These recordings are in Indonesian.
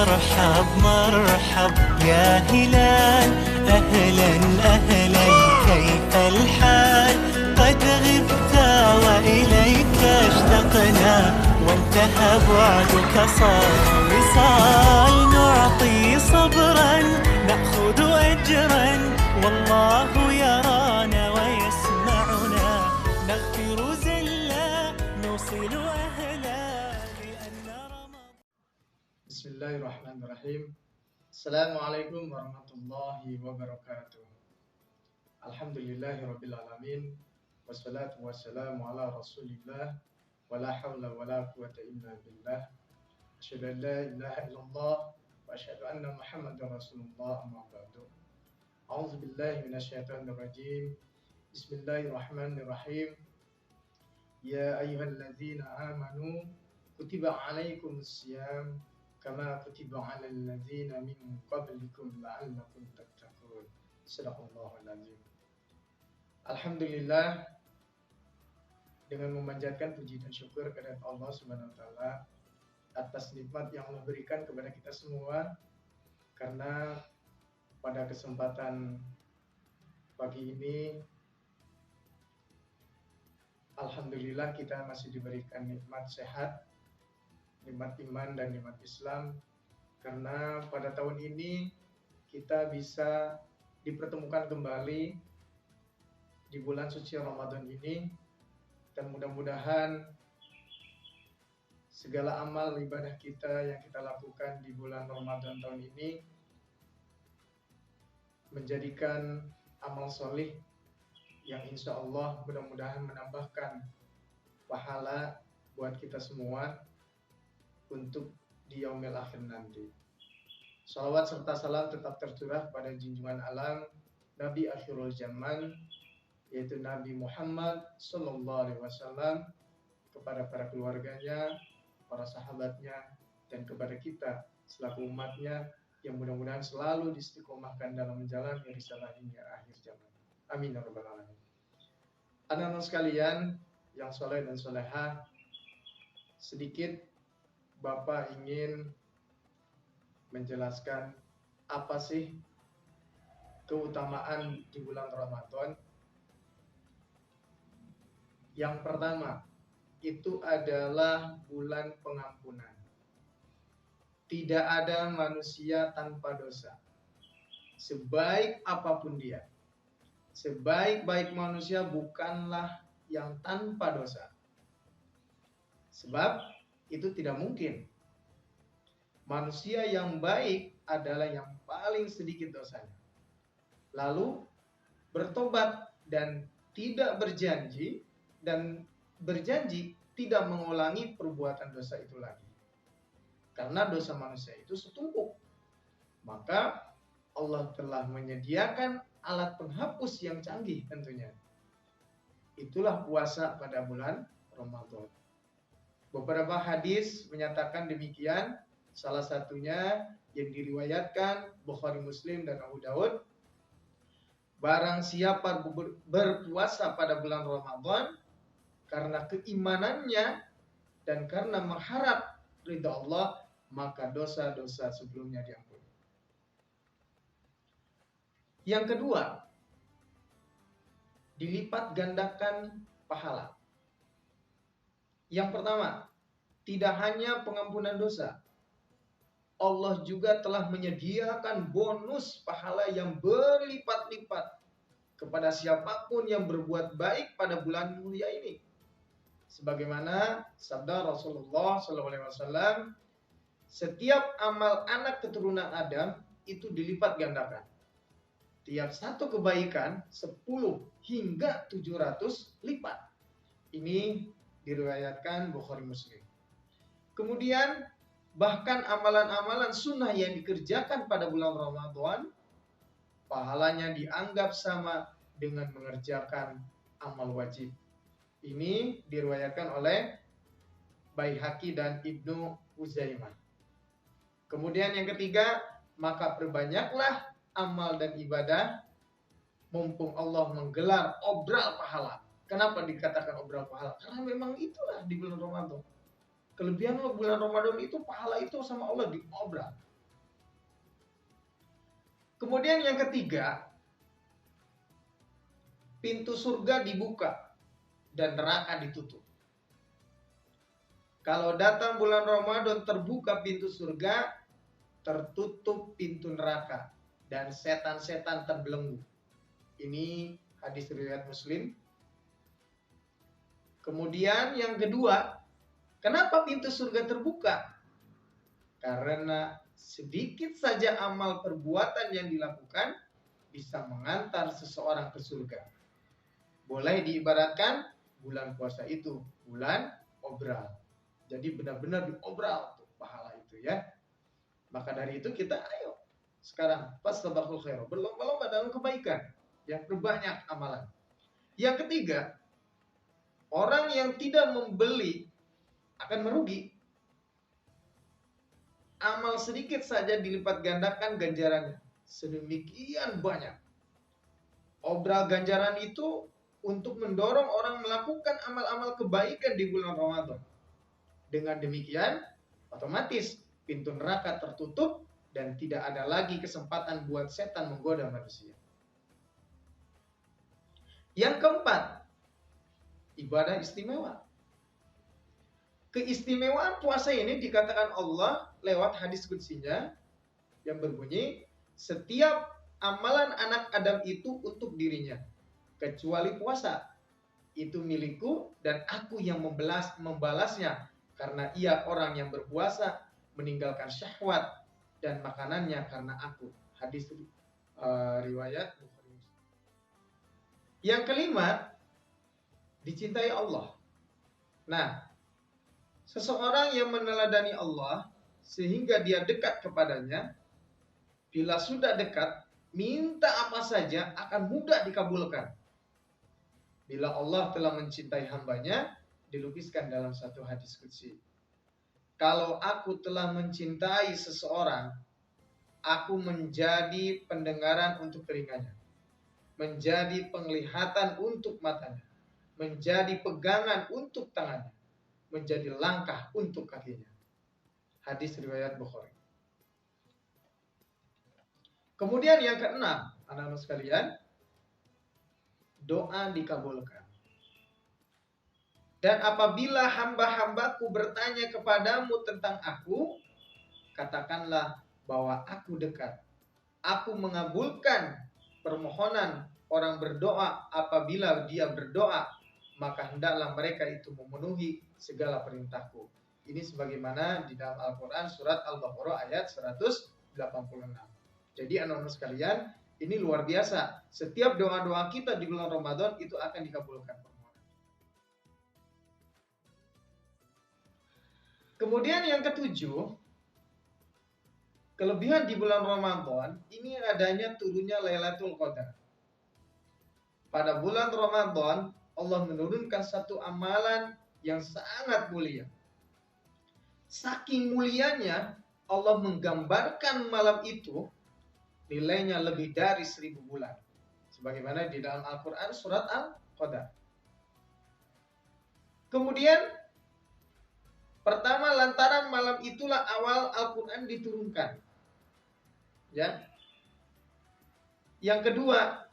مرحب مرحب يا هلال، أهلا أهلا كيف الحال؟ قد غبت وإليك اشتقنا، وانتهى بعدك صار وصال. نعطي صبرا نأخذ أجرا، والله يرانا ويسمعنا. نغفر زلا نوصل أهلا لأن رمضان. بسم الله الرحمن الرحيم. Assalamualaikum warahmatullahi wabarakatuh. Alhamdulillahirabbil alamin. Wassalatu wassalamu ala Rasulillah wa la haula wa la quwwata illa billah. Asyhadu an la ilaha illallah wa asyhadu anna Muhammadar Rasulullah, amma ba'du. A'udzu billahi minasyaitonir rajim. Bismillahirrahmanirrahim. Ya ayyuhalladzina amanu kutiba alaikumus syiyam kama kutiba 'alal ladzina min qablikum la'allakum tattaqun. Shadaqallahul azim. Alhamdulillah, dengan memanjatkan puji dan syukur kepada Allah Subhanahu wa taala atas nikmat yang Allah berikan kepada kita semua, karena pada kesempatan pagi ini alhamdulillah kita masih diberikan nikmat sehat, nikmat iman dan nikmat Islam, karena pada tahun ini kita bisa dipertemukan kembali di bulan suci Ramadan ini, dan mudah-mudahan segala amal ibadah kita yang kita lakukan di bulan Ramadan tahun ini menjadikan amal solih yang insya Allah mudah-mudahan menambahkan pahala buat kita semua untuk di yaumil akhir nanti. Salawat serta salam tetap tercurah pada junjungan alam Nabi akhirul zaman, yaitu Nabi Muhammad sallallahu alaihi wasallam, kepada para keluarganya, para sahabatnya, dan kepada kita selaku umatnya yang mudah-mudahan selalu diistiqomahkan dalam menjalani risalah hingga akhir zaman. Amin ya rabbal alamin. Anak-anak sekalian yang soleh dan solehah, sedikit Bapak ingin menjelaskan apa sih keutamaan di bulan Ramadan. Yang pertama, itu adalah bulan pengampunan. Tidak ada manusia tanpa dosa. Sebaik apapun dia, sebaik-baik manusia bukanlah yang tanpa dosa. Sebab itu tidak mungkin. Manusia yang baik adalah yang paling sedikit dosanya, lalu bertobat dan tidak berjanji, dan berjanji tidak mengulangi perbuatan dosa itu lagi. Karena dosa manusia itu setumpuk, maka Allah telah menyediakan alat penghapus yang canggih tentunya. Itulah puasa pada bulan Ramadan. Beberapa hadis menyatakan demikian, salah satunya yang diriwayatkan Bukhari, Muslim, dan Abu Daud. Barang siapa berpuasa pada bulan Ramadan karena keimanannya dan karena mengharap ridha Allah, maka dosa-dosa sebelumnya diampuni. Yang kedua, dilipat gandakan pahala. Yang pertama, tidak hanya pengampunan dosa, Allah juga telah menyediakan bonus pahala yang berlipat-lipat kepada siapapun yang berbuat baik pada bulan mulia ini. Sebagaimana sabda Rasulullah SAW, setiap amal anak keturunan Adam itu dilipat gandakan. Tiap satu kebaikan 10 hingga 700 lipat. Ini diriwayatkan Bukhari, Muslim. Kemudian bahkan amalan-amalan sunnah yang dikerjakan pada bulan Ramadan, pahalanya dianggap sama dengan mengerjakan amal wajib. Ini diriwayatkan oleh Baihaqi dan Ibnu Uzaimah. Kemudian yang ketiga, maka perbanyaklah amal dan ibadah mumpung Allah menggelar obral pahala. Kenapa dikatakan obral pahala? Karena memang itulah di bulan Ramadan. Kelebihan bulan Ramadan itu pahala itu sama Allah diobral. Kemudian yang ketiga, pintu surga dibuka dan neraka ditutup. Kalau datang bulan Ramadan terbuka pintu surga, tertutup pintu neraka, dan setan-setan terbelenggu. Ini hadis riwayat Muslim. Kemudian yang kedua, kenapa pintu surga terbuka? Karena sedikit saja amal perbuatan yang dilakukan bisa mengantar seseorang ke surga. Boleh diibaratkan bulan puasa itu bulan obral. Jadi benar-benar diobral tuh pahala itu ya. Maka dari itu kita ayo sekarang fastabaqul khair, berlomba-lomba dalam kebaikan, yang berbanyak amalan. Yang ketiga, orang yang tidak membeli akan merugi. Amal sedikit saja dilipat gandakan ganjarannya sedemikian banyak. Obral ganjaran itu untuk mendorong orang melakukan amal-amal kebaikan di bulan Ramadan. Dengan demikian, otomatis pintu neraka tertutup dan tidak ada lagi kesempatan buat setan menggoda manusia. Yang keempat, ibadah istimewa. Keistimewaan puasa ini dikatakan Allah lewat hadis qudsinya yang berbunyi, setiap amalan anak Adam itu untuk dirinya, kecuali puasa. Itu milikku dan aku yang membalasnya, karena ia orang yang berpuasa meninggalkan syahwat dan makanannya karena aku. Hadis riwayat Bukhari. Yang kelima, dicintai Allah. Nah, seseorang yang meneladani Allah sehingga dia dekat kepadanya, bila sudah dekat, minta apa saja akan mudah dikabulkan. Bila Allah telah mencintai hambanya, dilukiskan dalam satu hadis qudsi. Kalau aku telah mencintai seseorang, aku menjadi pendengaran untuk telinganya, menjadi penglihatan untuk matanya, menjadi pegangan untuk tangannya, menjadi langkah untuk kakinya. Hadis riwayat Bukhari. Kemudian yang keenam, anak-anak sekalian, doa dikabulkan. Dan apabila hamba-hambaku bertanya kepadamu tentang aku, katakanlah bahwa aku dekat. Aku mengabulkan permohonan orang berdoa apabila dia berdoa, maka hendaklah mereka itu memenuhi segala perintahku. Ini sebagaimana di dalam Al-Quran surat Al-Baqarah ayat 186. Jadi anak-anak sekalian, ini luar biasa. Setiap doa-doa kita di bulan Ramadan itu akan dikabulkan. Kemudian yang ketujuh, kelebihan di bulan Ramadan ini adanya turunnya Lailatul Qadar. Pada bulan Ramadan Allah menurunkan satu amalan yang sangat mulia. Saking mulianya Allah menggambarkan malam itu nilainya lebih dari 1000 bulan. Sebagaimana di dalam Al-Quran surat Al-Qadar. Kemudian pertama, lantaran malam itulah awal Al-Quran diturunkan. Ya. Yang kedua,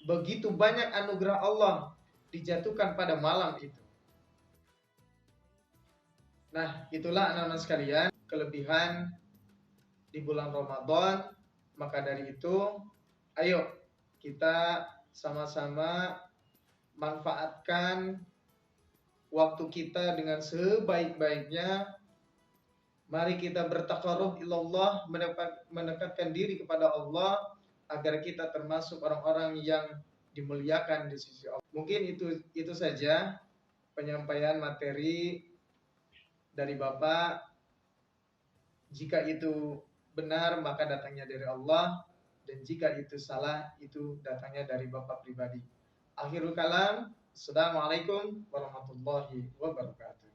begitu banyak anugerah Allah dijatuhkan pada malam itu. Nah, itulah anak-anak sekalian kelebihan di bulan Ramadan. Maka dari itu, ayo kita sama-sama manfaatkan waktu kita dengan sebaik-baiknya. Mari kita bertaqarrub ilallah, mendekatkan diri kepada Allah agar kita termasuk orang-orang yang dimuliakan di sisi Allah. Mungkin itu saja penyampaian materi dari Bapak. Jika itu benar maka datangnya dari Allah, dan jika itu salah itu datangnya dari Bapak pribadi. Akhirul kalam. Assalamualaikum warahmatullahi wabarakatuh.